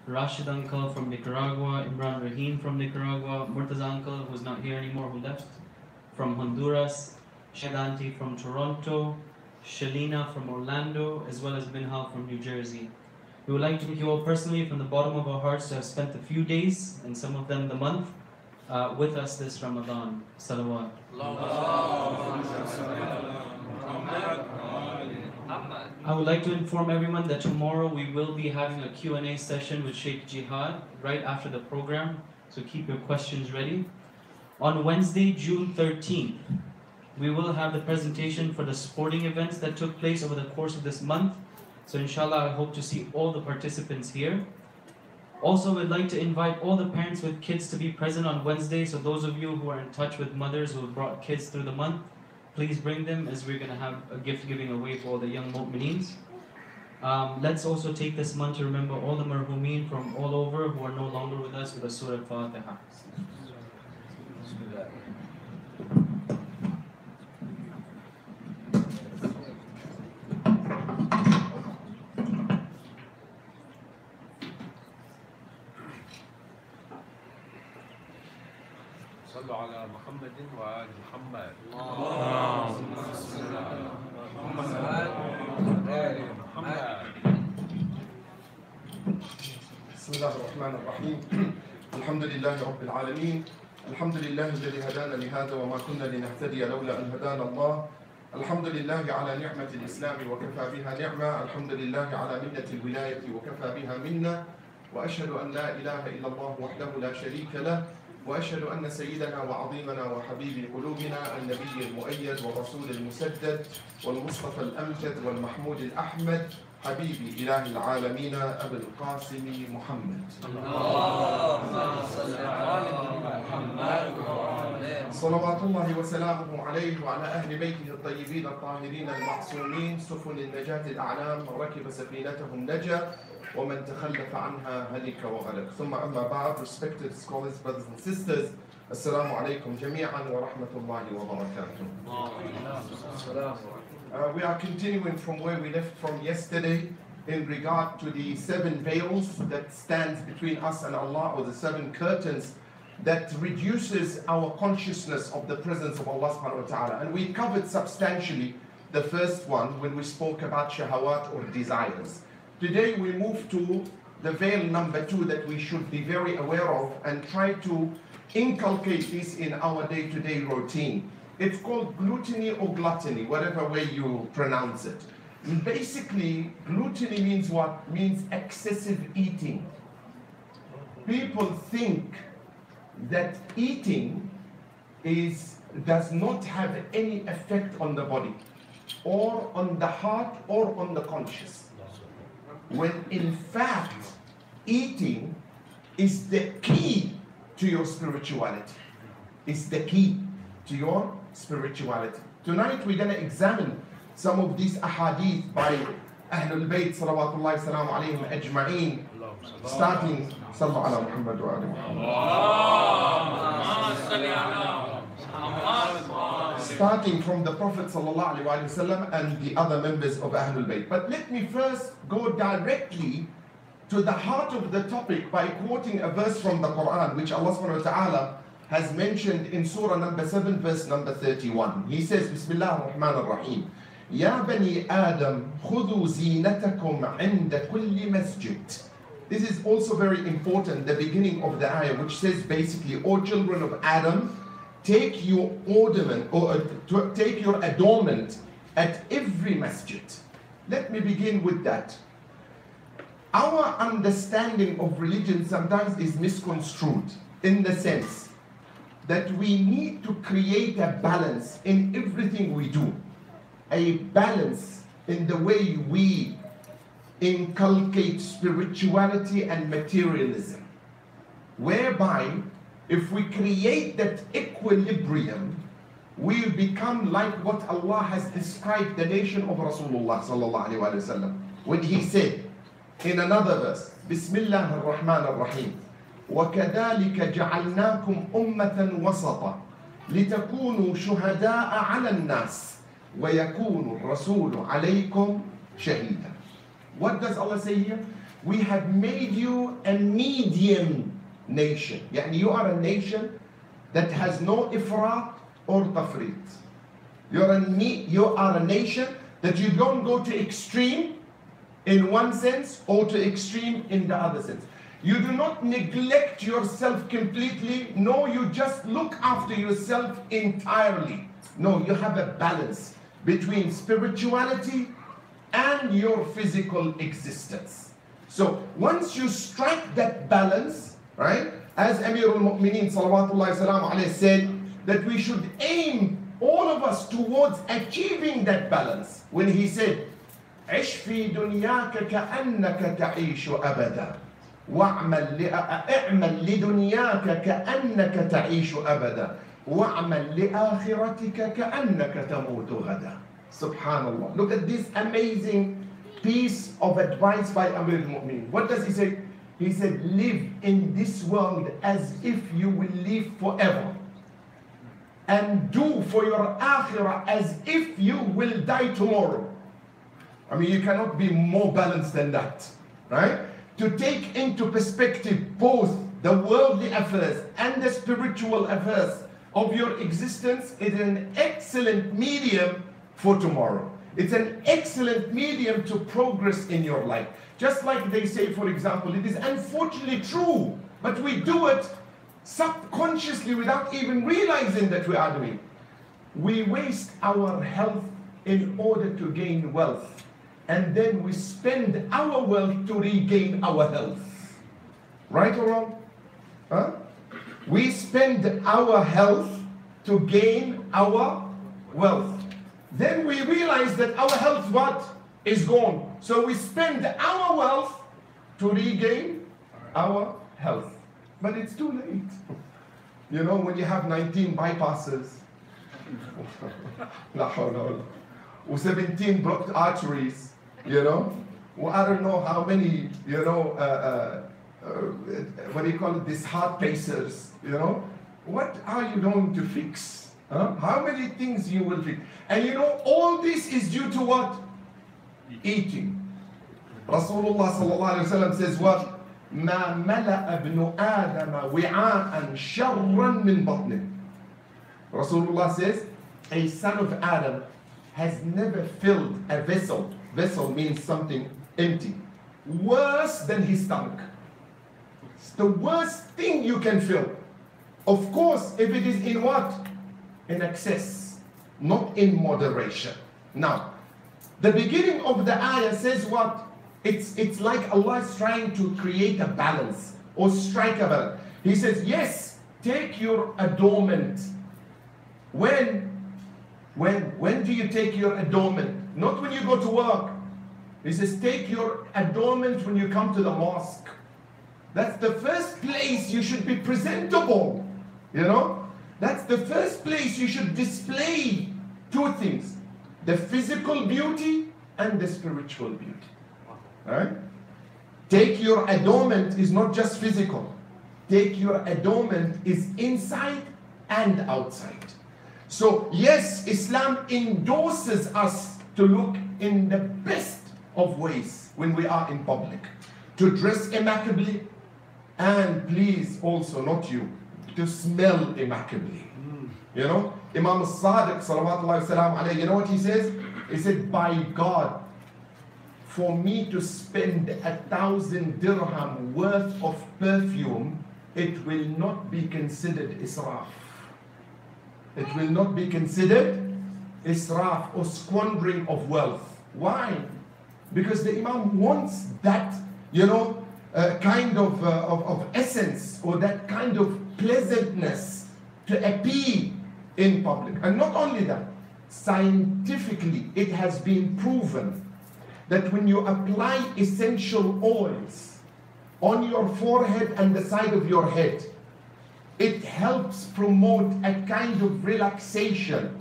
Rashid uncle from Nicaragua, Imran Rahim from Nicaragua, Murtaza uncle who's not here anymore, who left, from Honduras, Sheikh auntie from Toronto, Shalina from Orlando, as well as Binhal from New Jersey. We would like to thank you all personally from the bottom of our hearts to have spent a few days, and some of them the month, with us this Ramadan. Salawat. I would like to inform everyone that tomorrow we will be having a Q&A session with Sheikh Jihad right after the program, so keep your questions ready. On Wednesday, June 13th, we will have the presentation for the sporting events that took place over the course of this month. So inshallah, I hope to see all the participants here. Also, we'd like to invite all the parents with kids to be present on Wednesday. So those of you who are in touch with mothers who have brought kids through the month, please bring them, as we're going to have a gift giving away for all the young mu'mineens. Let's also take this month to remember all the marhumeen from all over who are no longer with us with the Surah Al-Fatiha. صلوا على محمد وآل محمد. اللهم صل على محمد وآل محمد. بسم الله الرحمن الرحيم. الحمد لله رب العالمين. الحمد لله الذي هدانا لهذا وما كنا لنهتدي لولا أن هدانا الله. الحمد لله على نعمة الإسلام وكفى بها نعمة. الحمد لله على منة الولاية وكفى بها منة. وأشهد أن لا إله إلا الله وحده لا شريك له. وأشهد أن سيدنا وعظيمنا وحبيب قلوبنا النبي المؤيد والرسول المسدد والمصطفى الأمجد والمحمود الأحمد حبيب إله العالمين أبي القاسم محمد. اللهم صل على محمد صلوات الله وسلامه عليه وعلى أهل بيته الطيبين الطاهرين المعصومين سفن النجاة الأعلام ركب سفينتهم نجا ومن تخلف عنها هلك وغلب. ثم أما بعد, respected scholars, brothers and sisters, Assalamu alaikum jami'an wa rahmatullahi wa barakatuh. We are continuing from where we left from yesterday in regard to the 7 veils that stands between us and Allah, or the 7 curtains that reduces our consciousness of the presence of Allah subhanahu wa ta'ala. And we covered substantially the first one when we spoke about shahawat or desires. Today we move to the veil number 2 that we should be very aware of and try to inculcate this in our day-to-day routine. It's called gluttony or gluttony, whatever way you pronounce it. Basically, gluttony means what? Means excessive eating. People think that eating does not have any effect on the body, or on the heart, or on the conscience. When in fact, eating is the key to your spirituality. It's the key to your spirituality. Tonight we're going to examine some of these ahadith by Ahlul Bayt salawatullahi salamu alayhim ajma'een, starting sallu ala Muhammad wa ala starting from the Prophet sallallahu alaihi wasallam and the other members of Ahlul Bayt. But let me first go directly to the heart of the topic by quoting a verse from the Quran, which Allah subhanahu wa ta'ala has mentioned in Surah number 7, verse number 31. He says, Bismillah ar-Rahman ar-Rahim. Ya bani Adam, khudhu zinatakum inda kulli masjid. This is also very important, the beginning of the ayah, which says basically, O children of Adam, take your ornament or take your adornment at every masjid. Let me begin with that. Our understanding of religion sometimes is misconstrued in the sense that we need to create a balance in everything we do. A balance in the way we inculcate spirituality and materialism, whereby if we create that equilibrium, we become like what Allah has described the nation of Rasulullah sallallahu alaihi wasallam when He said in another verse, Bismillah ar-Rahman ar-Rahim, وَكَذَلِكَ جَعَلْنَاكُمْ أُمَّةً وَسَطًا لِتَكُونُوا شُهَدَاءَ عَلَى النَّاسِ وَيَكُونُ الرَّسُولُ عَلَيْكُمْ شَهِيدًا. What does Allah say here? we have made you a medium nation. يعني you are a nation that has no ifrat or tafrit. You are a nation that you don't go to extreme in one sense or to extreme in the other sense. You do not neglect yourself completely. No, you just look after yourself entirely. No, you have a balance between spirituality and your physical existence. So once you strike that balance, right, as Amir al-Mu'mineen salawatullahi salam alayhi said, that we should aim, all of us, towards achieving that balance. When he said, عش في دنياك كأنك تعيش أبدا اعمل لدنياك كأنك تعيش أبدا وَاعْمَلْ لِآخِرَتِكَ كَأَنَّكَ تَمُوتُ غَدًا. Subhanallah. Look at this amazing piece of advice by Amir al-Mu'mineen. What does he say? He said, live in this world as if you will live forever. And do for your akhirah as if you will die tomorrow. I mean, you cannot be more balanced than that, right? To take into perspective both the worldly affairs and the spiritual affairs of your existence is an excellent medium for tomorrow. It's an excellent medium to progress in your life. Just like they say, for example, it is unfortunately true, but we do it subconsciously without even realizing that we are doing. We waste our health in order to gain wealth, and then we spend our wealth to regain our health. Right or wrong? Huh? We spend our health to gain our wealth. Then we realize that our health what? Is gone. So we spend our wealth to regain our health. But it's too late. You know, when you have 19 bypasses, 17 blocked arteries, you know, well, I don't know how many, you know, what do you call it, these heart pacers, you know, what are you going to fix? Huh? How many things you will fix? And you know, all this is due to what? Eating. Rasulullah sallallahu alayhi wa sallam says what? ما ملأ ابن آدم وعاء شرا من بطنه. Rasulullah says, a son of Adam has never filled a vessel. Vessel means something empty. Worse than his stomach. It's the worst thing you can fill. Of course, if it is in what? In excess, not in moderation. Now, the beginning of the ayah says what? It's like Allah is trying to create a balance or strike a balance. He says, yes, take your adornment. When do you take your adornment? Not when you go to work. He says, take your adornment when you come to the mosque. That's the first place you should be presentable. You know? That's the first place you should display two things. The physical beauty and the spiritual beauty. Right? Take your adornment is not just physical. Take your adornment is inside and outside. So yes, Islam endorses us to look in the best of ways when we are in public. To dress immaculately, and please also, not you, to smell immaculately. You know, Imam al-Sadiq salawatullahi salam alayhi, you know what he says? He said, by God, for me to spend 1,000 dirham worth of perfume, it will not be considered israf. It will not be considered israf or squandering of wealth. Why? Because the Imam wants that, you know, kind of essence or that kind of pleasantness to appear in public. And not only that, scientifically it has been proven that when you apply essential oils on your forehead and the side of your head, it helps promote a kind of relaxation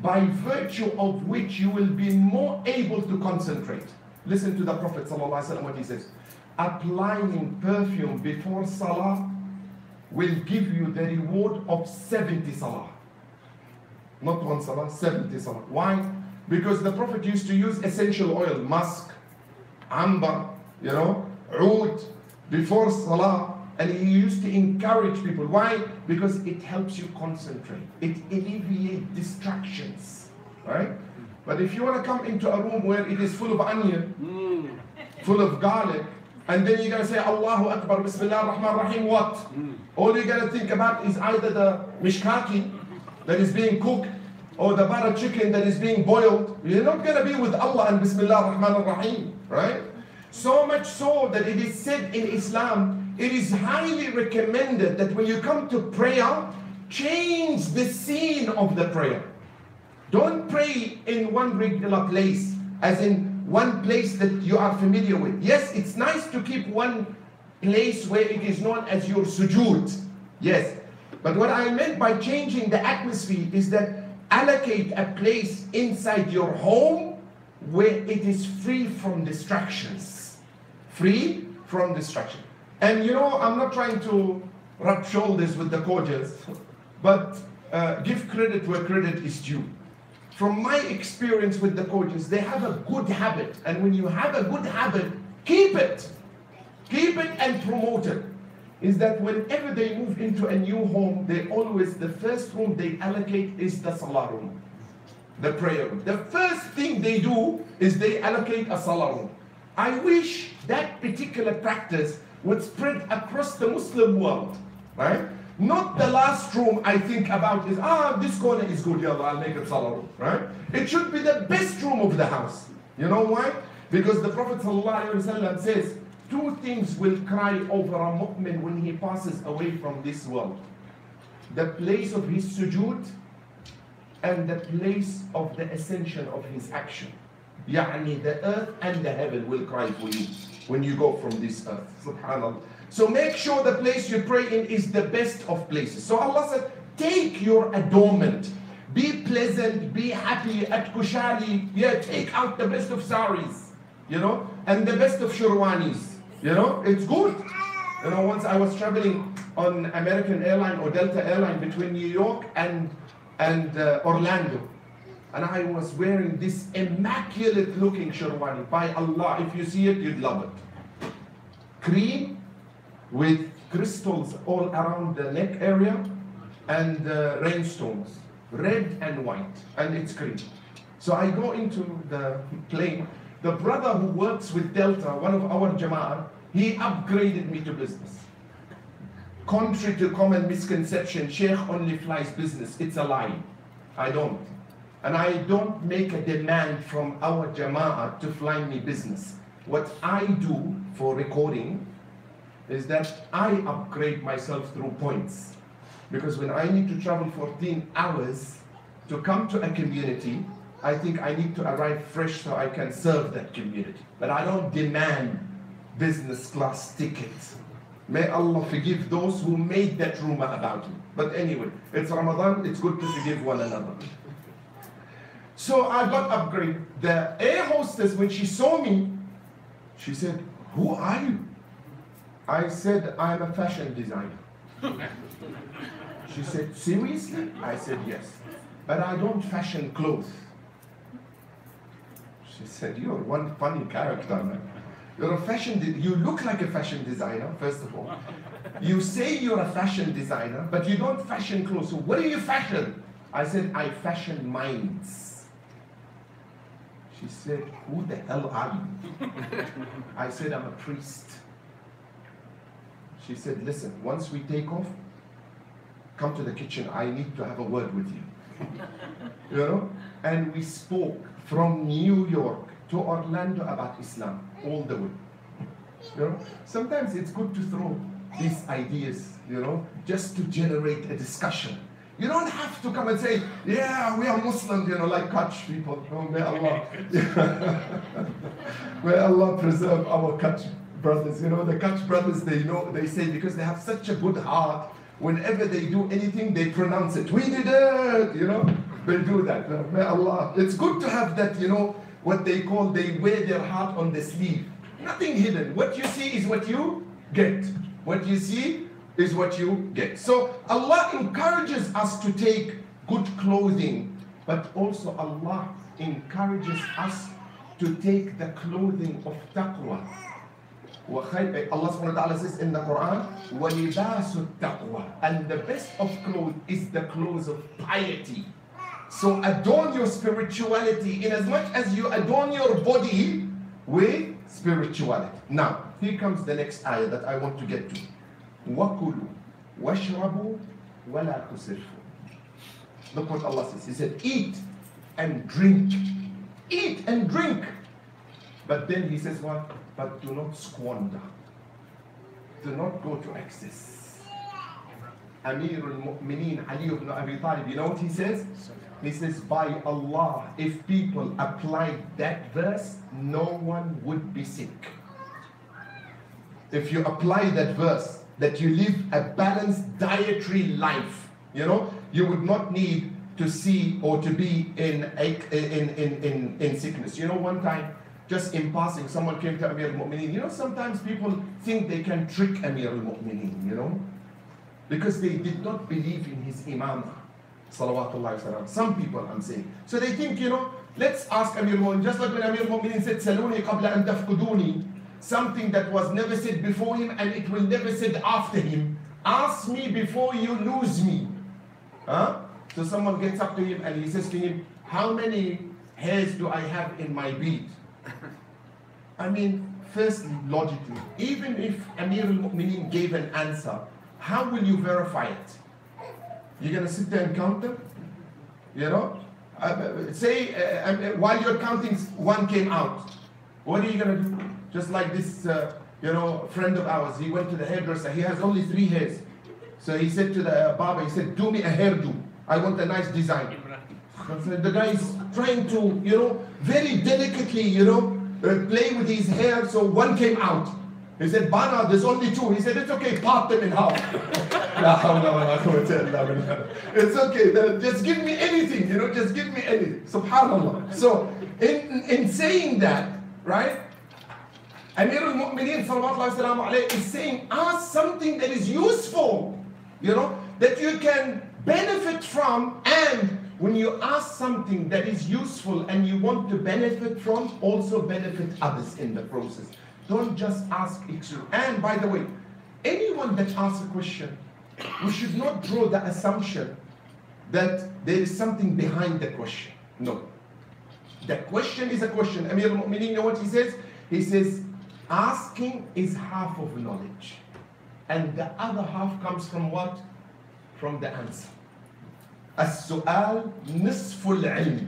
by virtue of which you will be more able to concentrate. Listen to the Prophet ﷺ what he says. Applying perfume before salah will give you the reward of 70 salah. Not one salah, 70 salah. Why? Because the Prophet used to use essential oil, musk, amber, you know, oud before salah, and he used to encourage people. Why? Because it helps you concentrate. It alleviates distractions, right? But if you want to come into a room where it is full of onion, full of garlic, and then you're going to say, Allahu Akbar, Bismillah ar-Rahman ar-Rahim, what? All you're going to think about is either the mishkaki that is being cooked, or the butter chicken that is being boiled. You're not going to be with Allah and Bismillah ar-Rahman ar-Rahim, right? So much so that it is said in Islam, it is highly recommended that when you come to prayer, change the scene of the prayer. Don't pray in one regular place, as in one place that you are familiar with. Yes, it's nice to keep one place where it is known as your sujood. Yes. But what I meant by changing the atmosphere is that allocate a place inside your home where it is free from distractions. Free from distraction. And you know, I'm not trying to rub shoulders with the coaches, but give credit where credit is due. From my experience with the coaches, they have a good habit. And when you have a good habit, keep it. Keep it and promote it. Is that whenever they move into a new home, they always, the first room they allocate is the salah room, the prayer room. The first thing they do is they allocate a salah room. I wish that particular practice would spread across the Muslim world, right? Not the last room I think about is, this corner is good, yallah, I'll make it salah room, right? It should be the best room of the house. You know why? Because the Prophet ﷺ says, two things will cry over a mu'min when he passes away from this world. The place of his sujood and the place of the ascension of his action. Yani the earth and the heaven will cry for you when you go from this earth. Subhanallah. So make sure the place you pray in is the best of places. So Allah said, take your adornment. Be pleasant, be happy at Kushali. Yeah, take out the best of saris, you know, and the best of shirwanis. You know, it's good. You know, once I was traveling on American Airline or Delta Airline between New York and Orlando. And I was wearing this immaculate looking sherwani. By Allah, if you see it, you'd love it. Cream with crystals all around the neck area and rhinestones, red and white, and it's cream. So I go into the plane. The brother who works with Delta, one of our Jama'ah, he upgraded me to business. Contrary to common misconception, Sheikh only flies business. It's a lie. I don't. And I don't make a demand from our Jama'ah to fly me business. What I do for recording is that I upgrade myself through points. Because when I need to travel 14 hours to come to a community, I think I need to arrive fresh so I can serve that community. But I don't demand business class tickets. May Allah forgive those who made that rumor about me. But anyway, it's Ramadan, it's good to forgive one another. So I got upgraded. The air hostess, when she saw me, she said, "Who are you?" I said, "I'm a fashion designer." She said, "Seriously?" I said, "Yes. But I don't fashion clothes." She said, "You're one funny character, man. You're a you look like a fashion designer, first of all. You say you're a fashion designer, but you don't fashion clothes. So what do you fashion?" I said, "I fashion minds." She said, "Who the hell are you?" I said, "I'm a priest." She said, "Listen, once we take off, come to the kitchen. I need to have a word with you." You know? And we spoke from New York to Orlando about Islam all the way. You know? Sometimes it's good to throw these ideas, you know, just to generate a discussion. You don't have to come and say, "Yeah, we are Muslims," you know, like Kutch people. Oh, may Allah, may Allah preserve our Kutch brothers. You know, the Kutch brothers, they say, because they have such a good heart, whenever they do anything, they pronounce it. "We did it," you know, they do that. May Allah, it's good to have that, you know, what they call, they wear their heart on the sleeve. Nothing hidden. What you see is what you get. What you see is what you get. So Allah encourages us to take good clothing, but also Allah encourages us to take the clothing of taqwa. Allah subhanahu wa ta'ala says in the Quran, وَلِبَاسُ التَّقْوَى, and the best of clothes is the clothes of piety. So adorn your spirituality in as much as you adorn your body with spirituality. Now, here comes the next ayah that I want to get to. وَكُلُوا وَاشْرَبُوا وَلَا تُسْرِفُوا. Look what Allah says. He said, eat and drink. Eat and drink. But then he says what? But do not squander. Do not go to excess. Amir al-Mu'mineen Ali ibn Abi Talib, you know what he says? He says, by Allah, if people applied that verse, no one would be sick. If you apply that verse, that you live a balanced dietary life, you know, you would not need to see or to be in sickness. You know, one time, just in passing, someone came to Amir al-Mu'mineen. You know, sometimes people think they can trick Amir al-Mu'mineen, you know, because they did not believe in his imamah. Salawatullahi wasalam. Some people, I'm saying. So they think, you know, let's ask Amir al-Mu'mineen, just like when Amir al-Mu'mineen said, Saluni qabla an tafkuduni, something that was never said before him and it will never said after him. Ask me before you lose me. Huh? So someone gets up to him and he says to him, how many hairs do I have in my beard? I mean, firstly, logically, even if Amir al-Mu'mineen gave an answer, how will you verify it? You're going to sit there and count them? You know? While you're counting, one came out. What are you going to do? Just like this, you know, friend of ours, he went to the hairdresser. He has only 3 hairs. So he said to the barber, he said, do me a hairdo. I want a nice design. The guy is trying to, you know, very delicately, you know, play with his hair. So one came out. He said, Bana, there's only 2. He said, it's okay, part them in half. It's okay, just give me anything, you know, just give me anything. Subhanallah. So in saying that, right, Amir al-Mu'mineen sallallahu alayhi wa is saying, ask something that is useful, you know, that you can benefit from. And when you ask something that is useful and you want to benefit from, also benefit others in the process. Don't just ask extra. And by the way, anyone that asks a question, we should not draw the assumption that there is something behind the question. No. The question is a question. Amir al-Mu'mineen, you know what he says? He says, asking is half of knowledge. And the other half comes from what? From the answer. As-su'al nisful ilm.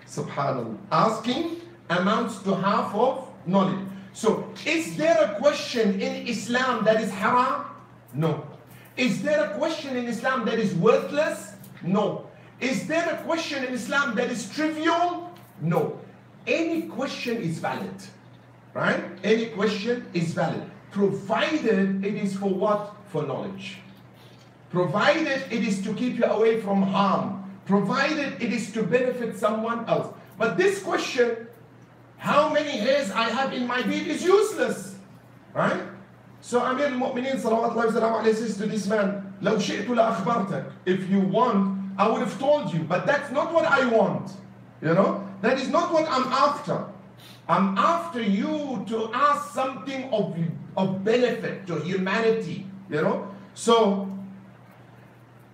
Subhanallah. Asking amounts to half of knowledge. So, is there a question in Islam that is haram? No. Is there a question in Islam that is worthless? No. Is there a question in Islam that is trivial? No. Any question is valid. Right? Any question is valid. Provided it is for what? For knowledge. Provided it is to keep you away from harm. Provided it is to benefit someone else. But this question, how many hairs I have in my beard, is useless. Right? So Amir al-Mu'mineen sallallahu alayhi wa says to this man, لو شئت لأخبرتك. If you want, I would have told you. But that's not what I want. You know? That is not what I'm after. I'm after you to ask something of benefit to humanity. You know? So,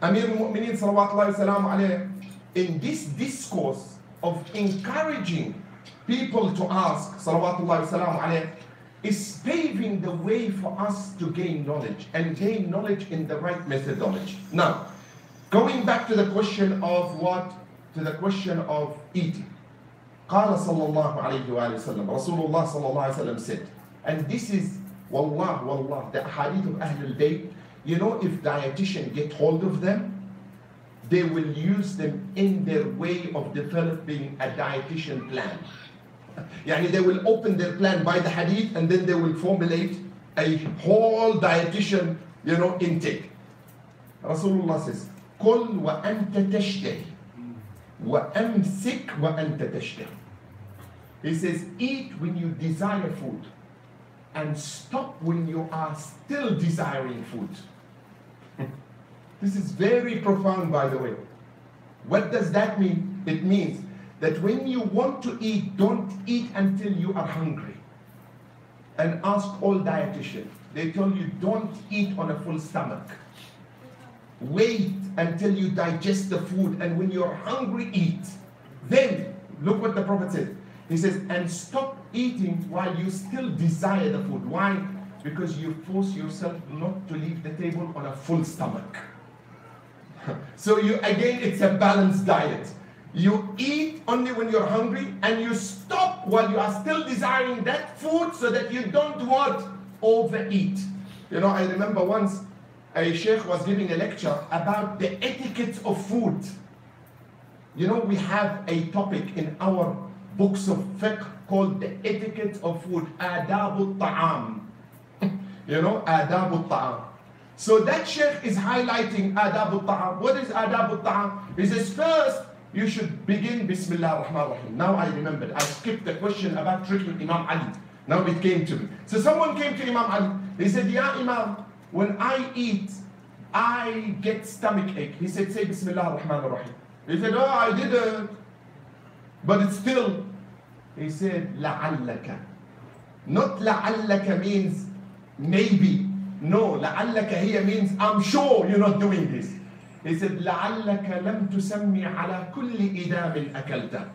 Amir al-Mu'mineen sallallahu alayhi wa sallam, in this discourse of encouraging people to ask, salawatullahi wa sallam alayhi, is paving the way for us to gain knowledge and gain knowledge in the right methodology. Now, going back to the question of what? To the question of eating. قال صلى الله عليه وآله وسلم, Rasulullah صلى الله عليه وسلم said, and this is, wallah, the hadith of Ahlul Bayt, you know, if dietitians get hold of them, they will use them in their way of developing a dietitian plan. Yani they will open their plan by the hadith and then they will formulate a whole dietitian, you know, intake. Rasulullah says, "Kul wa anta tashtari, wa amsik wa anta tashtari." He says, eat when you desire food and stop when you are still desiring food. This is very profound, by the way. What does that mean? It means that when you want to eat, don't eat until you are hungry. and ask all dietitians. They tell you don't eat on a full stomach. Wait until you digest the food, and when you're hungry, eat. Then, look what the Prophet said. He says, and stop eating while you still desire the food. Why? Because you force yourself not to leave the table on a full stomach. So again, it's a balanced diet. You eat only when you're hungry, and you stop while you are still desiring that food so that you don't overeat. You know, I remember once a sheikh was giving a lecture about the etiquette of food. You know, we have a topic in our books of fiqh called the etiquette of food, adab al-ta'am. You know, adab al-ta'am. So that sheikh is highlighting adab al-ta'am. What is adab al-ta'am? He says, first, you should begin Bismillah ar-Rahman ar-Rahim. Now I remembered. I skipped the question about tricking Imam Ali. Now it came to me. So someone came to Imam Ali. He said, Ya Imam, when I eat, I get stomach ache. He said, say Bismillah ar-Rahman ar-Rahim. He said, oh, I didn't. But it's still, he said, la'allaka. Not la'allaka means maybe. No, la'allaka here means I'm sure you're not doing this. He said, لَعَلَّكَ لَمْ تُسَمِّ عَلَى كُلِّ إِدَامٍ أَكَلْتَ.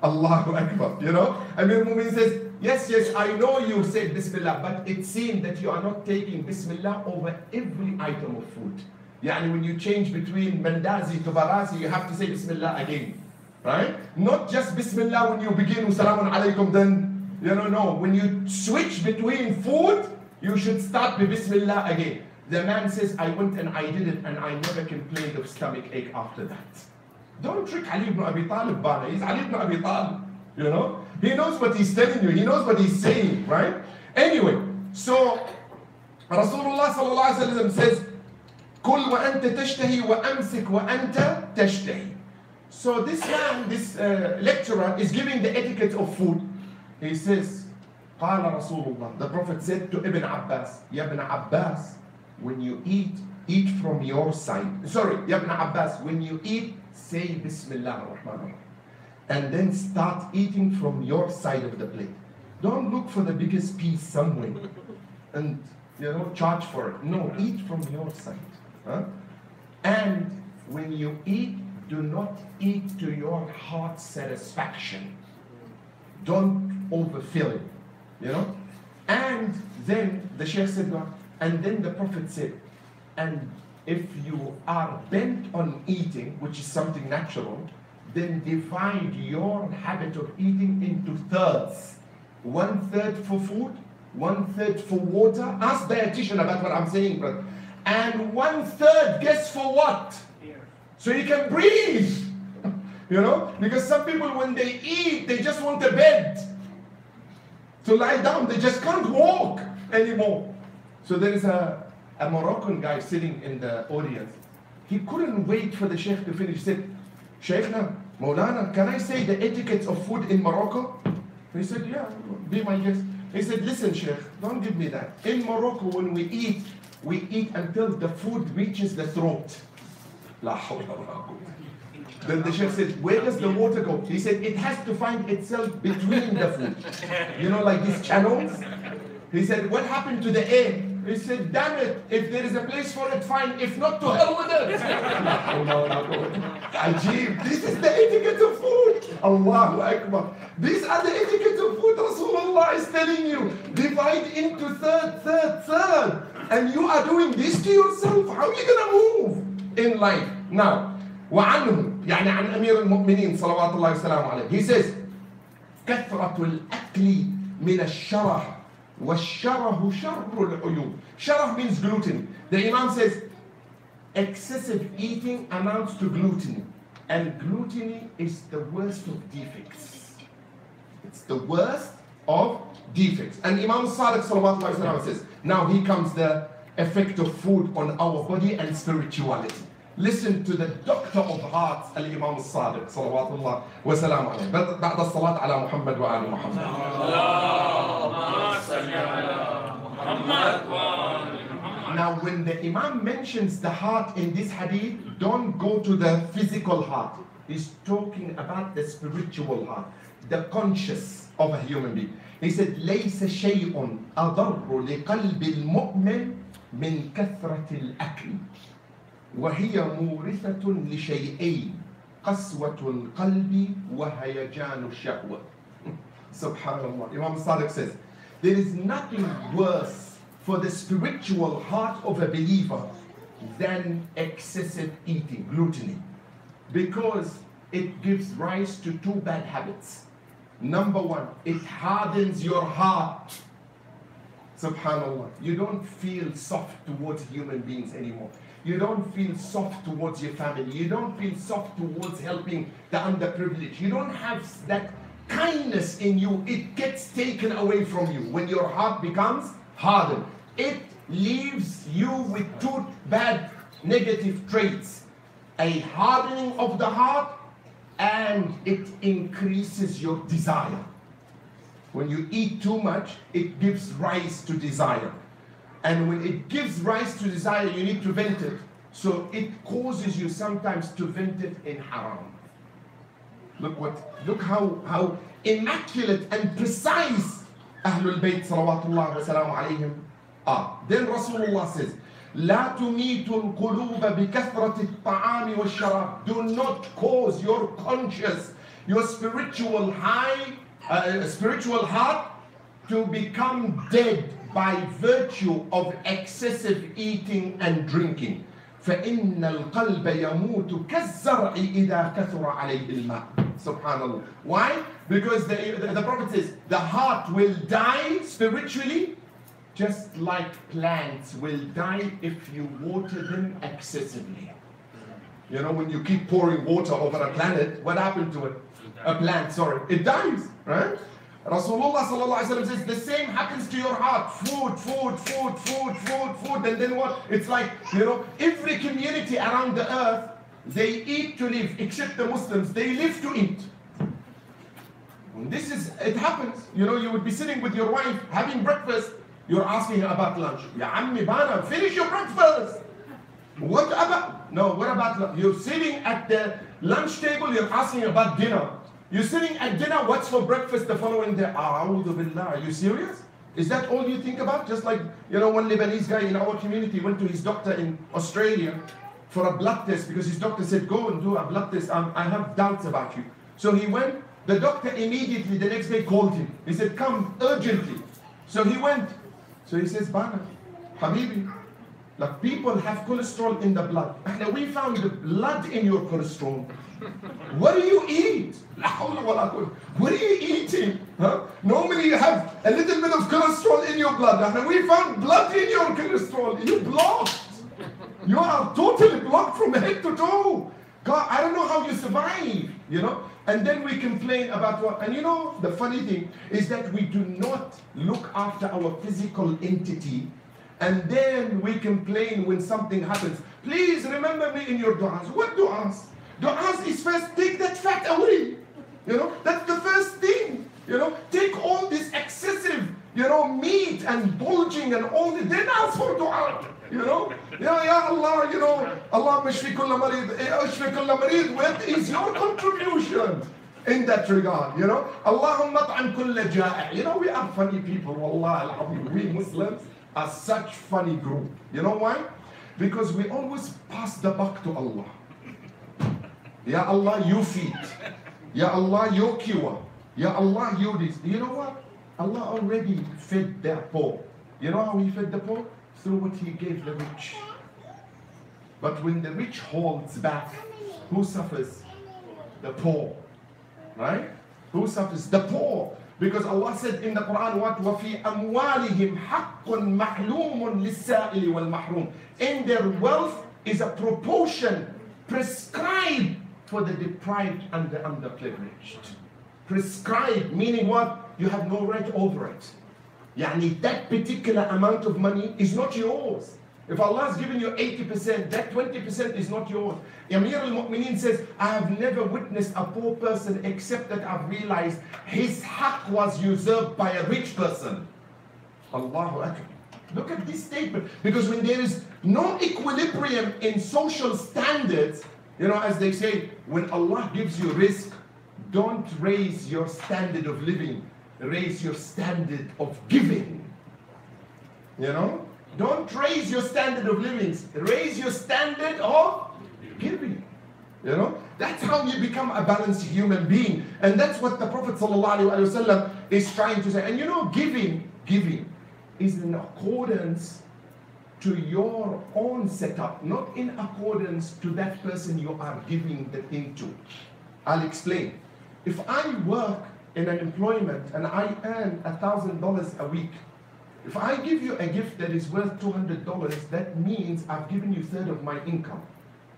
Allahu Akbar. You know? Amir Mumin says, yes, I know you said Bismillah, but it seems that you are not taking Bismillah over every item of food. Yani when you change between Mandazi to Barazi, you have to say Bismillah again. Right? Not just Bismillah when you begin with Salamun Alaikum, then, no. When you switch between food, you should start with Bismillah again. The man says, I went and I did it, and I never complained of stomach ache after that. Don't trick Ali ibn Abi Talib, Bana. He's Ali ibn Abi Talib, He knows what he's telling you. He knows what he's saying, right? Anyway, so Rasulullah sallallahu alaihi wasallam says, "Kul wa anta tashtahi wa amsik wa anta tashtahi." So this man, this lecturer, is giving the etiquette of food. He says, "Qala Rasulullah." The Prophet said to Ibn Abbas, "Ya Ibn Abbas, when you eat from your side." Sorry, Ya Ibn Abbas, when you eat, say Bismillah ar-Rahman ar-Rahim. And then start eating from your side of the plate. Don't look for the biggest piece somewhere and, charge for it. No, eat from your side. Huh? And when you eat, do not eat to your heart's satisfaction. Don't overfill it, And then the Shaykh said, and then the Prophet said, and if you are bent on eating, which is something natural, then divide your habit of eating into thirds. 1/3 for food, 1/3 for water. Ask the dietitian about what I'm saying, brother. And 1/3, guess for what? So you can breathe. Because some people, when they eat, they just want a bed to lie down. They just can't walk anymore. So there is a Moroccan guy sitting in the audience. He couldn't wait for the Sheikh to finish. He said, Sheikhna, Maulana, can I say the etiquette of food in Morocco? He said, yeah, be my guest. He said, listen, Sheikh, don't give me that. In Morocco, when we eat until the food reaches the throat. La hawla wa la quwwata. Then the Sheikh said, where does the water go? He said, it has to find itself between the food. Like these channels. He said, what happened to the air? He said, damn it, if there is a place for it, fine. If not, to hell with it. Ajib, this is the etiquette of food. Allahu Akbar. These are the etiquette of food. Rasulullah is telling you, divide into third. And you are doing this to yourself. How are you going to move in life? Now, وعنه, يعني عن أمير المؤمنين صلوات الله وسلامه عليه. He says, كثرة الأكل من الشره. وَالشَّرَهُ شَرُّ الْعُيُوبِ. Sharah means gluten. The Imam says, excessive eating amounts to gluttony. And gluttony is the worst of defects. It's the worst of defects. And Imam Sadiq sallallahu alaihi wasallam says, now here comes the effect of food on our body and spirituality. Listen to the doctor of hearts, Al-Imam Sadiq sallallahu wa sallam alayhi. بعد الصلاة على محمد وآل محمد. Now when the Imam mentions the heart in this hadith, don't go to the physical heart. He's talking about the spiritual heart, the conscious of a human being. He said, ليس شيء أضر لقلب المؤمن من كثرة الأكل وهي مورثة لشيئين قسوة القلب وهيجان الشهوة. Subhanallah. Imam Sadiq says, there is nothing worse for the spiritual heart of a believer than excessive eating, gluttony, because it gives rise to two bad habits. Number one, it hardens your heart. Subhanallah. You don't feel soft towards human beings anymore. You don't feel soft towards your family. You don't feel soft towards helping the underprivileged. You don't have that kindness in you. It gets taken away from you when your heart becomes hardened. It leaves you with two bad negative traits: a hardening of the heart, and it increases your desire. When you eat too much, it gives rise to desire. And when it gives rise to desire, you need to vent it. So it causes you sometimes to vent it in haram. Look how immaculate and precise Ahlul Bayt salawatullah wa salamu alayhim are. Then Rasulullah says, لا تميت القلوب بكثرة الطعام والشراب. Do not cause your conscious, your spiritual heart to become dead by virtue of excessive eating and drinking. فإن القلب يموت كالزرع إذا كثر عليه الماء. Subhanallah. Why? Because the Prophet says the heart will die spiritually just like plants will die if you water them excessively. You know, when you keep pouring water over a planet, what happened to it? A plant, sorry. It dies, right? Rasulullah sallallahu alaihi wasallam says the same happens to your heart. Food, and then what? It's like, you know, every community around the earth, they eat to live, except the Muslims. They live to eat. It happens. You know, you would be sitting with your wife having breakfast. You're asking her about lunch. Ya ammi bana, finish your breakfast. What about lunch? You're sitting at the lunch table, you're asking about dinner. You're sitting at dinner, what's for breakfast the following day? A'udhu billah. Are you serious? Is that all you think about? Just like, you know, one Lebanese guy in our community went to his doctor in Australia for a blood test because his doctor said, go and do a blood test. I have doubts about you. So he went. The doctor immediately the next day called him. He said, come urgently. So he went. So he says, Bana, Habibi, like people have cholesterol in the blood. And we found the blood in your cholesterol. What do you eat? What are you eating? Huh? Normally you have a little bit of cholesterol in your blood. And we found blood in your cholesterol. You're blocked. You are totally blocked from head to toe. God, I don't know how you survive, you know. And then we complain about what, and you know, the funny thing is that we do not look after our physical entity, and then we complain when something happens. Please remember me in your du'as. What du'as? Du'as is first, take that fat away. You know, that's the first thing. You know, take all this excessive, you know, meat and bulging and all this, then ask for du'a. You know, ya Allah, you know, Allah mashfi kulla marid, ashfi kulla marid. What is your contribution in that regard? You know, Allahumma at'am kulla ja'i. You know, we are funny people, wallah al-azim. We Muslims are such funny group. You know why? Because we always pass the buck to Allah. Ya Allah, you feed. Ya Allah, you cure. Ya Allah, you this. You know what? Allah already fed the poor. You know how He fed the poor? Through what He gave the rich. But when the rich holds back, who suffers? The poor. Right? Who suffers? The poor. Because Allah said in the Quran, what? وَفِي أَمْوَالِهِمْ حَقٌّ مَحْلُومٌ لِلسَّائِلِ وَالْمَحْرُومِ. In their wealth is a proportion prescribed for the deprived and the underprivileged. Prescribed, meaning what? You have no right over it. Yani that particular amount of money is not yours. If Allah has given you 80%, that 20% is not yours. Amir al-Mu'mineen says, I have never witnessed a poor person except that I've realized his haqq was usurped by a rich person. Allahu Akbar. Look at this statement. Because when there is no equilibrium in social standards, you know, as they say, when Allah gives you rizq, don't raise your standard of living. raise your standard of giving. You know? Don't raise your standard of living. Raise your standard of giving. You know? That's how you become a balanced human being. And that's what the Prophet ﷺ is trying to say. And you know, giving is in accordance to your own setup, not in accordance to that person you are giving the thing to. I'll explain. If I work in an employment and I earn $1,000 a week, if I give you a gift that is worth $200, that means I've given you a third of my income,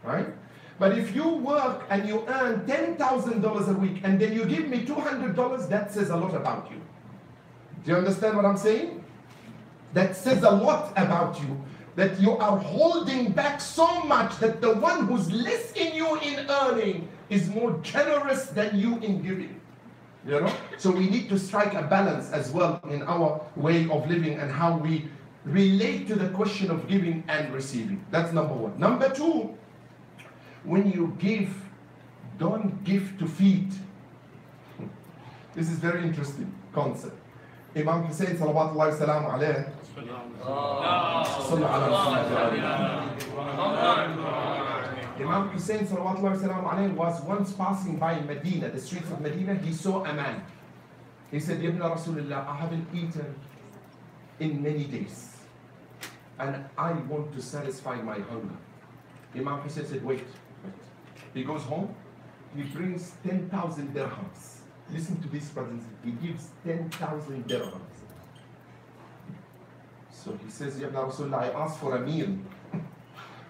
right? But if you work and you earn $10,000 a week and then you give me $200, that says a lot about you. Do you understand what I'm saying? That says a lot about you, that you are holding back so much that the one who's less in you in earning is more generous than you in giving. You know? So we need to strike a balance as well in our way of living and how we relate to the question of giving and receiving. That's number one. Number two, when you give, don't give to feed. This is very interesting concept. Imam Hussein salawatullahi salamu alayhi. Imam Hussein salawatullahi salamu alayhi was once passing by Medina, the streets of Medina. He saw a man. He said, Ibn Rasulullah, I haven't eaten in many days and I want to satisfy my hunger. Imam Hussein said, wait. He goes home, he brings 10,000 dirhams. Listen to this, brothers. He gives 10,000 dirhams. So he says, Ya Rasulullah, I asked for a meal.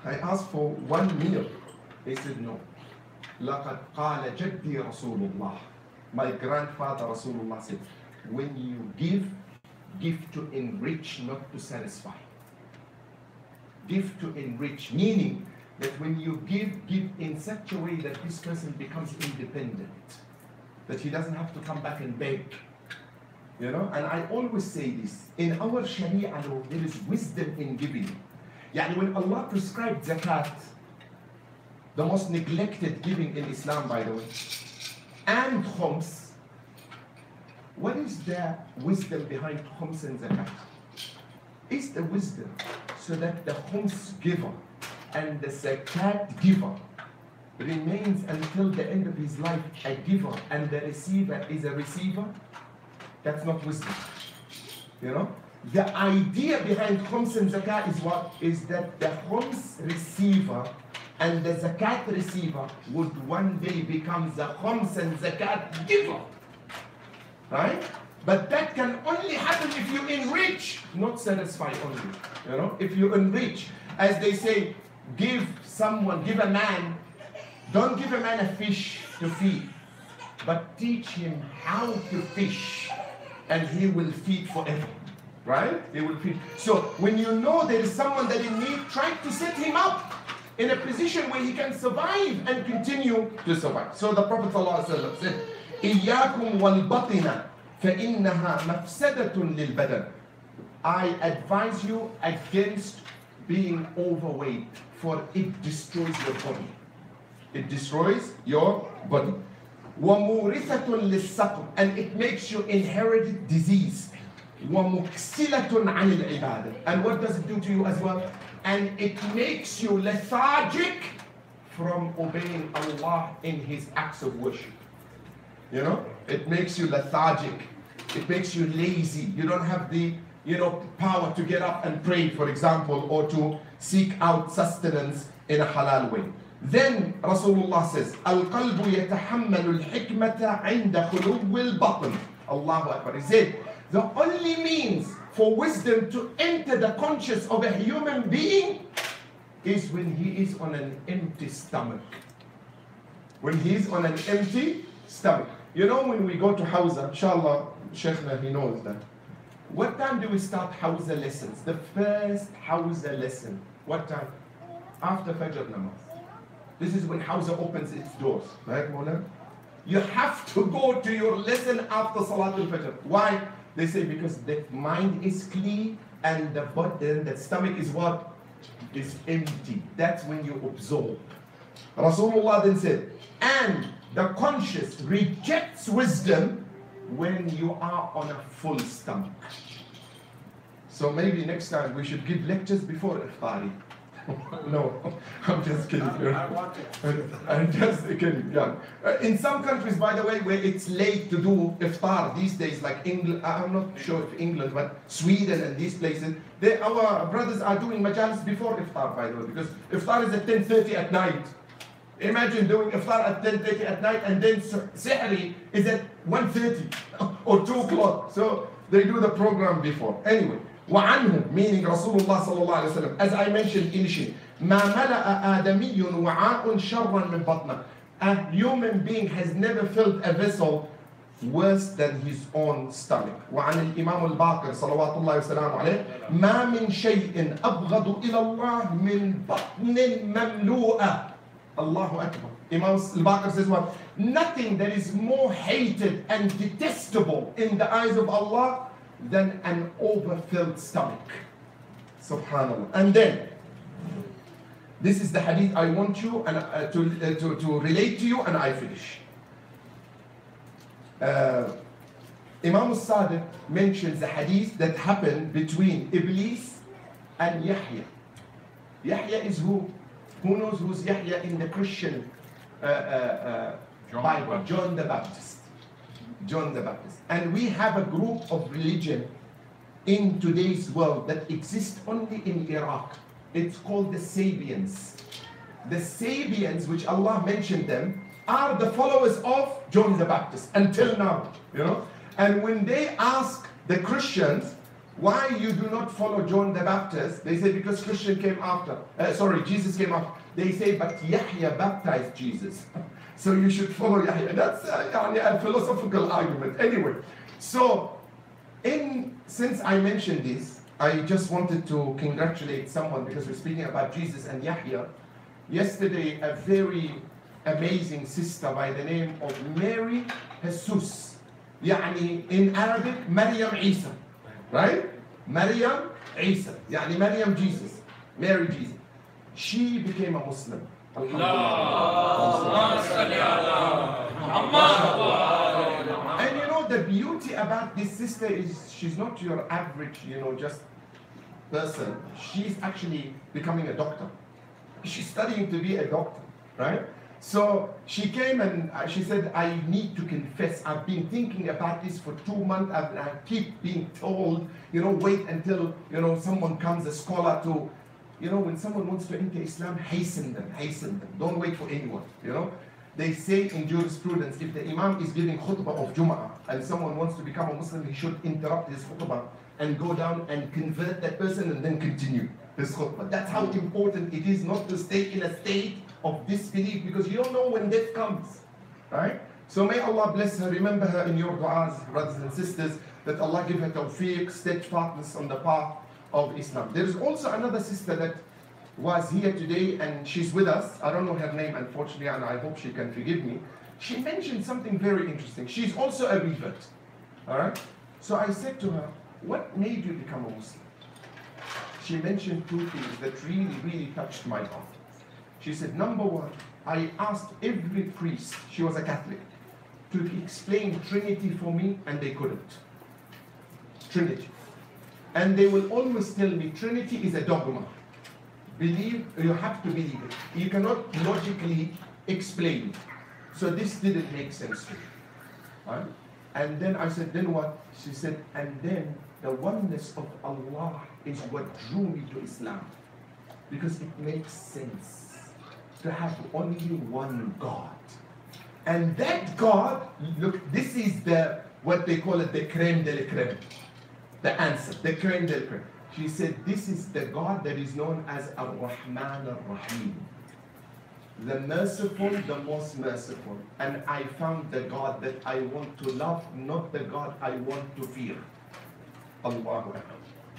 I asked for one meal. He said, no. لَقَدْ قَالَ جَدِّي رَسُولُ اللَّهِ. My grandfather Rasulullah said, when you give to enrich, not to satisfy. Give to enrich, meaning that when you give in such a way that this person becomes independent, that he doesn't have to come back and beg. You know, and I always say this, in our Sharia law, there is wisdom in giving. Yani when Allah prescribed zakat, the most neglected giving in Islam, by the way, and khums, what is the wisdom behind khums and zakat? It's the wisdom so that the khums giver and the zakat giver remains until the end of his life a giver and the receiver is a receiver. That's not wisdom. You know? The idea behind khums and zakat is what? Is that the khums receiver and the zakat receiver would one day become the khums and zakat giver. Right? But that can only happen if you enrich, not satisfy only. You know? If you enrich, as they say, give a man, don't give a man a fish to feed, but teach him how to fish, and he will feed forever. Right? He will feed. So when you know there is someone that in need, try to set him up in a position where he can survive and continue to survive. So the Prophet ﷺ said, إِيَّاكُمْ وَالْبَطِنَ فَإِنَّهَا مَفْسَدَةٌ لِلْبَدَنِ. I advise you against being overweight, for it destroys your body. It destroys your body. وَمُورِثَةٌ لِلسَّقْمِ, and it makes you inherit disease. وَمُكْسِلَةٌ عَنِ الْعِبَادَةِ, and what does it do to you as well? And it makes you lethargic from obeying Allah in His acts of worship. You know, it makes you lethargic. It makes you lazy. You don't have the, power to get up and pray, for example, or to seek out sustenance in a halal way. Then Rasulullah says, Al-qalbu yatahammalu al-hikmata 'inda khuluwi al-batn. Allahu Akbar. He said, the only means for wisdom to enter the conscience of a human being is when he is on an empty stomach. When he is on an empty stomach. You know, when we go to Hawza, inshallah, Sheikhna, he knows that. What time do we start Hawza lessons? The first Hawza lesson. What time? After Fajr namaz. This is when Hawza opens its doors. Right, Mawlana? You have to go to your lesson after Salatul Fajr. Why? They say because the mind is clean and the body, the stomach is what? Is empty. That's when you absorb. Rasulullah then said, and the conscious rejects wisdom when you are on a full stomach. So maybe next time we should give lectures before iftari. No, I'm just kidding. I want it. I'm just kidding. Yeah. In some countries, by the way, where it's late to do iftar these days, like England, I'm not sure if England, but Sweden and these places, our brothers are doing majalis before iftar, by the way, because iftar is at 10:30 at night. Imagine doing iftar at 10:30 at night, and then sihri is at 1:30 or 2 o'clock. So they do the program before. Anyway. وعنه, meaning Rasulullah sallallahu alaihi wasallam, as I mentioned initially, ما ملأ آدمي وعاء شرا من بطنه. A human being has never filled a vessel worse than his own stomach. وعن الإمام الباقر صلوات الله وسلامه عليه ما من شيء أبغض إلى الله من بطن مملوءة. Allahu Akbar. Imam al-Baqir says what? Nothing that is more hated and detestable in the eyes of Allah than an overfilled stomach. Subhanallah. And then, this is the hadith I want you to relate to you, and I finish. Imam al-Sadiq mentions the hadith that happened between Iblis and Yahya. Yahya is who? Who knows who's Yahya in the Christian Bible? John the Baptist. John the Baptist. And we have a group of religion in today's world that exists only in Iraq. It's called the Sabians. The Sabians, which Allah mentioned them, are the followers of John the Baptist until now, you know. And when they ask the Christians why you do not follow John the Baptist, they say because Jesus came after. They say, but Yahya baptized Jesus. So you should follow Yahya. That's a philosophical argument. Anyway, so since I mentioned this, I just wanted to congratulate someone because we're speaking about Jesus and Yahya. Yesterday, a very amazing sister by the name of Mary Jesus. يعني in Arabic, Maryam Isa. Right? Maryam Isa. يعني Maryam Jesus. Mary Jesus. She became a Muslim. And you know, the beauty about this sister is she's not your average, just person. She's actually becoming a doctor. She's studying to be a doctor, right? So she came and she said, I need to confess, I've been thinking about this for 2 months. I keep being told, wait until, someone comes, a scholar to, when someone wants to enter Islam, hasten them. Don't wait for anyone, They say in jurisprudence, if the Imam is giving khutbah of Jum'ah and someone wants to become a Muslim, he should interrupt his khutbah and go down and convert that person and then continue his khutbah. That's how important it is not to stay in a state of disbelief, because you don't know when death comes, right? So may Allah bless her, remember her in your du'as, brothers and sisters, that Allah give her tawfiq, steadfastness on the path of Islam. There is also another sister that was here today and she's with us. I don't know her name, unfortunately, and I hope she can forgive me. She mentioned something very interesting. She's also a revert, all right? So I said to her, what made you become a Muslim? She mentioned 2 things that really, really touched my heart. She said, number one, I asked every priest, she was a Catholic, to explain Trinity for me, and they couldn't. Trinity. And they will always tell me, Trinity is a dogma. You have to believe it. You cannot logically explain it. So this didn't make sense to me. Right? And then I said, then what? She said, and then the oneness of Allah is what drew me to Islam. Because it makes sense to have only one God. And that God, look, this is what they call it, the creme de la creme. The answer, the creme de la creme. She said, this is the God that is known as Ar-Rahman Ar-Rahim. The merciful, the most merciful. And I found the God that I want to love, not the God I want to fear. Allahu Akbar.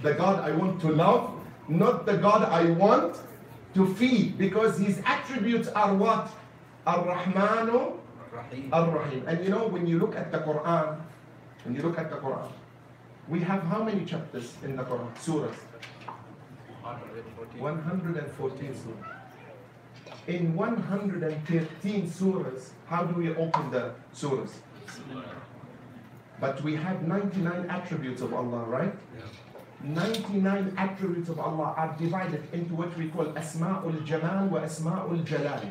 The God I want to love, not the God I want to feed, because his attributes are what? Ar-Rahmanu Ar-Rahim. And when you look at the Quran, we have how many chapters in the Quran? Surahs? 114 surahs. In 113 surahs, how do we open the surahs? But we have 99 attributes of Allah, right? 99 attributes of Allah are divided into what we call Asma'ul Jamal wa Asma'ul Jalal.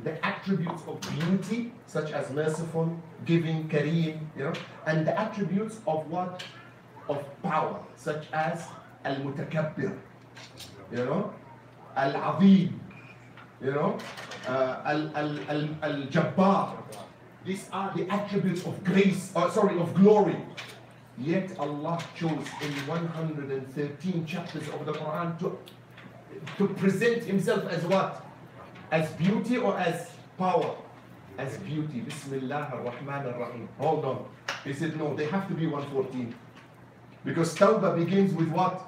The attributes of beauty, such as merciful, giving, kareem, and the attributes of what? Of power, such as Al-Mutakabbir, Al-Azim, Al-Jabbar. These are the attributes of grace, of glory. Yet Allah chose in 113 chapters of the Quran to present Himself as what? As beauty or as power? As beauty. Bismillah ar-Rahman ar-Rahim. Hold on. He said no, they have to be 114. Because Tawbah begins with what?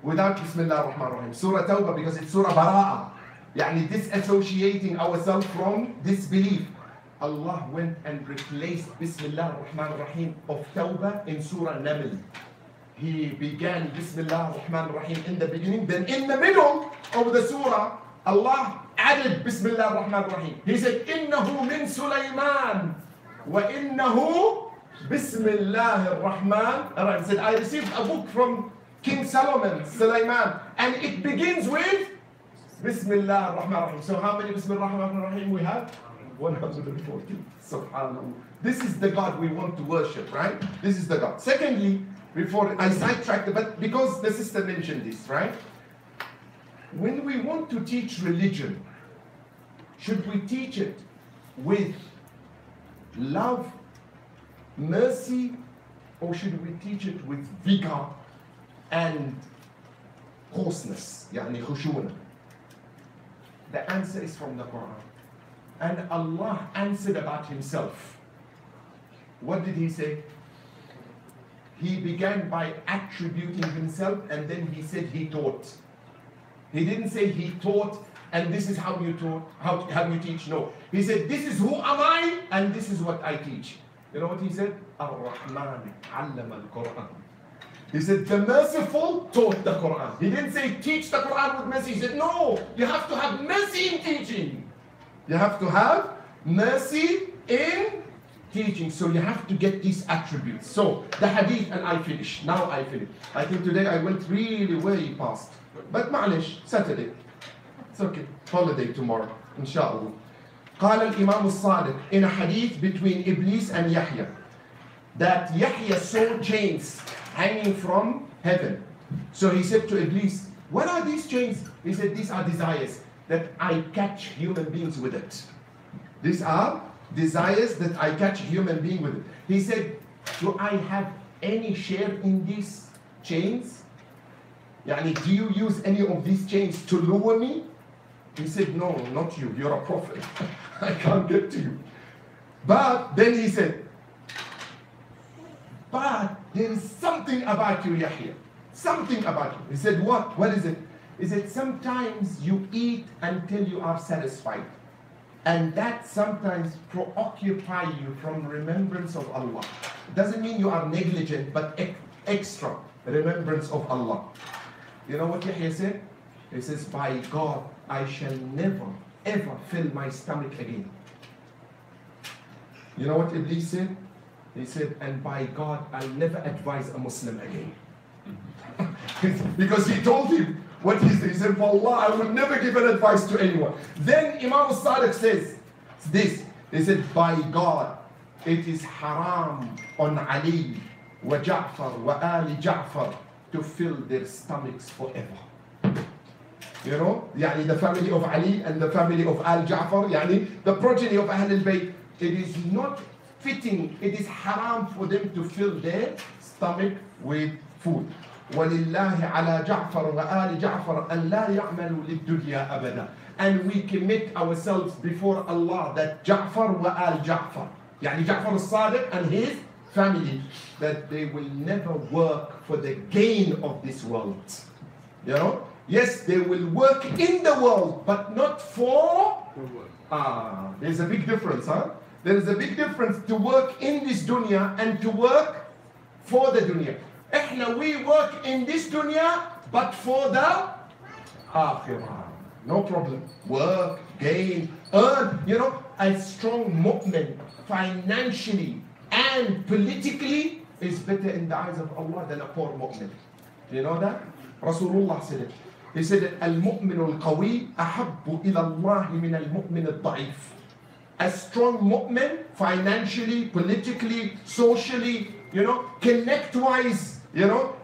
Without Bismillah ar-Rahman ar-Rahim. Surah Tawbah, because it's Surah Bara'ah. Yani disassociating ourselves from disbelief. Allah went and replaced Bismillah ar-Rahman ar-Rahim of Tawbah in Surah Naml. He began Bismillah ar-Rahman ar-Rahim in the beginning, then in the middle of the surah, Allah added Bismillah ar-Rahman ar-Rahim. He said, إِنَّهُ مِن سُلَيْمَانَ وَإِنَّهُ Bismillah ar-Rahman ar-Rahim. He said, I received a book from King Solomon, Sulaiman, and it begins with Bismillah ar-Rahman ar-Rahim. So how many Bismillah ar-Rahman ar-Rahim we have? 140. Subhanallah. This is the God we want to worship, right? This is the God. Secondly, before I sidetracked, but because the sister mentioned this, right? When we want to teach religion, should we teach it with love, mercy, or should we teach it with vigor and coarseness? Yani khushuna. The answer is from the Quran. And Allah answered about Himself. What did He say? He began by attributing Himself, and then He said He taught. He didn't say He taught and this is how you taught, how you teach. No. He said, this is who am I and this is what I teach. You know what He said? Ar-Rahman allama al-Quran. He said, the merciful taught the Quran. He didn't say teach the Quran with mercy. He said, no, you have to have mercy in teaching. You have to have mercy in teaching. So you have to get these attributes. So the hadith, and I finish. Now I finish. I think today I went really way past. But ma'alish, Saturday. It's okay. Holiday tomorrow, inshallah. قال الإمام الصادق in a hadith between Iblis and Yahya that Yahya saw chains hanging from heaven. So he said to Iblis, what are these chains? He said, these are desires that I catch human beings with it. These are desires that I catch human being with it. He said, do I have any share in these chains? Yani, do you use any of these chains to lure me? He said, no, not you. You're a prophet. I can't get to you. But then he said, but there is something about you, Yahya. Something about you. He said, what? What is it? He said, sometimes you eat until you are satisfied. And that sometimes preoccupy you from remembrance of Allah. It doesn't mean you are negligent, but extra remembrance of Allah. You know what Yahya said? He says, by God, I shall never, ever fill my stomach again. You know what Iblis said? He said, and by God, I'll never advise a Muslim again. Because he told him what he said. He said, for Allah, I will never give an advice to anyone. Then Imam al-Sadiq says this. He said, by God, it is haram on Ali wa Ja'far wa Ali Ja'far to fill their stomachs forever. You know, yani the family of Ali and the family of Al Ja'far, yani the progeny of Ahl al-Bayt, it is not fitting, it is haram for them to fill their stomach with food. وَلِلَّهِ عَلَى جَعْفَرَ وَآلِ جَعْفَرَ أَنْ لَا يَعْمَلُوا لِلدُّنْيَا أَبَدًا. And we commit ourselves before Allah that Ja'far wa Al Ja'far, yani Ja'far al-Sadiq and his family, that they will never work for the gain of this world. You know? Yes, they will work in the world, but not for... there's a big difference, huh? There is a big difference to work in this dunya and to work for the dunya. We work in this dunya, but for the akhirah. No problem. Work, gain, earn. You know, a strong mu'min financially and and politically is better in the eyes of Allah than a poor mu'min. Do you know that? Rasulullah said it. He said, Al-mu'min al-qawi ahabbu ila Allah min al-mu'min al-da'if. A strong mu'min, financially, politically, socially, connect-wise,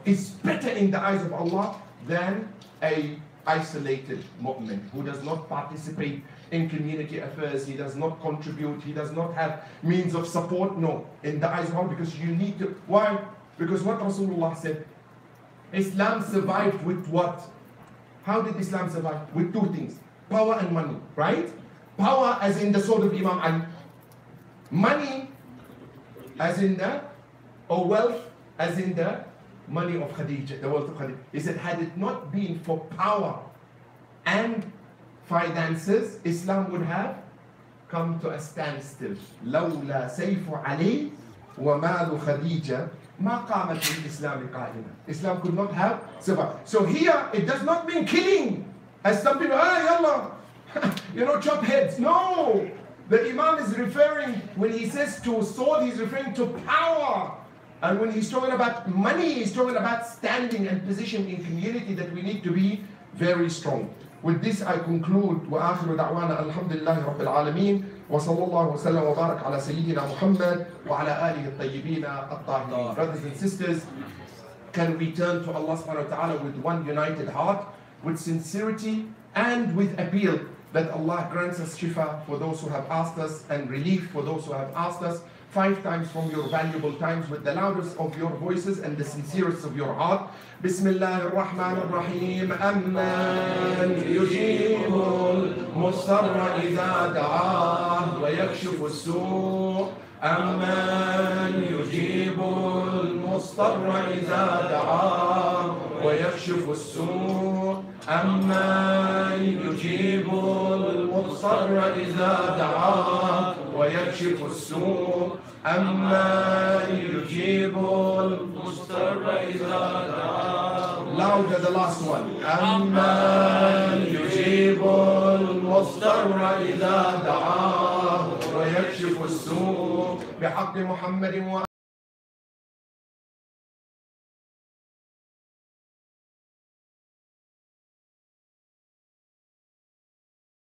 is better in the eyes of Allah than a isolated mu'min who does not participate in community affairs, he does not contribute, he does not have means of support. No, in the eyes of Allah, because you need to. Why? Because what Rasulullah said, Islam survived with what? How did Islam survive? With two things, power and money, right? Power as in the sword of Imam Ali. Money as in the, or wealth as in the money of Khadija, the wealth of Khadija. He said, had it not been for power and finances, Islam would have come to a standstill. لولا سيف علي ومال خديجة ما قامت الإسلام قائمة. Islam could not have survived. So here, it does not mean killing. As some people, yallah, chop heads. No! The Imam is referring, when he says to sword, he's referring to power. And when he's talking about money, he's talking about standing and position in community, that we need to be very strong. With this I conclude. وآخر دعوانا الحمد لله رب العالمين وصلى الله وسلم وبارك على سيدنا محمد وعلى آله الطيبين الطاهرين. Brothers and sisters, can we turn to Allah subhanahu wa ta'ala with one united heart, with sincerity and with appeal that Allah grants us shifa for those who have asked us and relief for those who have asked us. 5 times from your valuable times with the loudest of your voices and the sincerest of your heart. Bismillah ar-Rahman ar-Rahim. Amman yujibu al-mustarra idha da'ah wa yakshifu as-su'. Amman yujibu al-mustarra idha da'ah wa yakshifu as-su'. Amman yujibu al-mustarra idha da'ah ويكشف السوء أما يجيب المضطر إذا دعاه. Louder the last one. أما يجيب المضطر إذا دعاه ويكشف السوء بحق محمد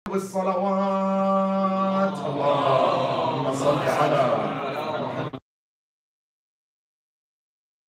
والصلوات. اللهم صل على